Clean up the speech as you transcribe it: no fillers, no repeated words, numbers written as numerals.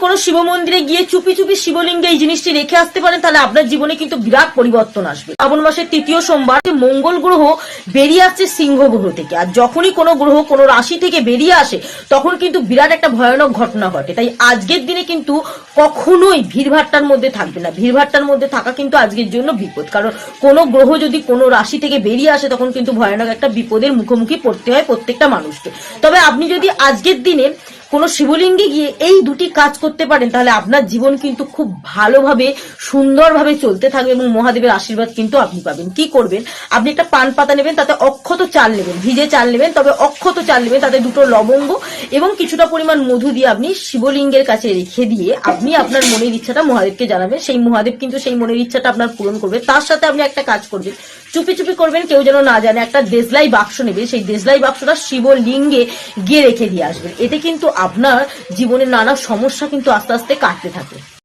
কোনো শিব মন্দিরে গিয়ে চুপি চুপি শিবলিঙ্গে এই জিনিসটি রেখে আসতে পারেন, তাহলে আপনার জীবনে কিন্তু বিরাট পরিবর্তন আসবে। শ্রাবণ মাসের তৃতীয় সোমবার মঙ্গল গ্রহ বেরিয়ে আসছে সিংহ গ্রহ থেকে, আর যখনই কোনো গ্রহ কোনো রাশি থেকে বেরিয়ে আসে তখন কিন্তু বিরাট একটা ভয়ানক ঘটনা ঘটে। তাই আজকের দিনে কিন্তু কখনোই ভিড়ভাট্টার মধ্যে থাকবে না। ভিড়ভাট্টার মধ্যে থাকা কিন্তু আজকের জন্য বিপদ, কারণ কোনো গ্রহ যদি কোনো রাশি থেকে বেরিয়ে আসে তখন কিন্তু ভয়ানক একটা বিপদের মুখোমুখি পড়তে হয় প্রত্যেকটা মানুষকে। তবে আপনি যদি আজকের দিনে কোনো শিবলিঙ্গে গিয়ে এই দুটি কাজ করতে পারেন, তাহলে আপনার জীবন কিন্তু খুব ভালোভাবে সুন্দরভাবে চলতে থাকবে এবং মহাদেবের আশীর্বাদ কিন্তু আপনি পাবেন। কি করবেন, আপনি একটা পান পাতা নেবেন, তাতে অক্ষত চাল নেবেন, ভিজে চাল নেবেন, তবে অক্ষত চাল নেবেন, তাতে দুটো লবঙ্গ এবং কিছুটা পরিমাণ মধু দিয়ে আপনি শিবলিঙ্গের কাছে রেখে দিয়ে আপনি আপনার মনের ইচ্ছাটা মহাদেবকে জানাবেন। সেই মহাদেব কিন্তু সেই মনের ইচ্ছাটা আপনার পূরণ করবে। তার সাথে আপনি একটা কাজ করবেন, চুপি চুপি করবেন, কেউ যেন না জানে, একটা দেশলাই বাক্স নেবে, সেই দেশলাই বাক্সটা শিবলিঙ্গে গিয়ে রেখে দিয়ে আসবেন। এতে কিন্তু আপনার জীবনের নানা সমস্যা কিন্তু আস্তে আস্তে কাটতে থাকে।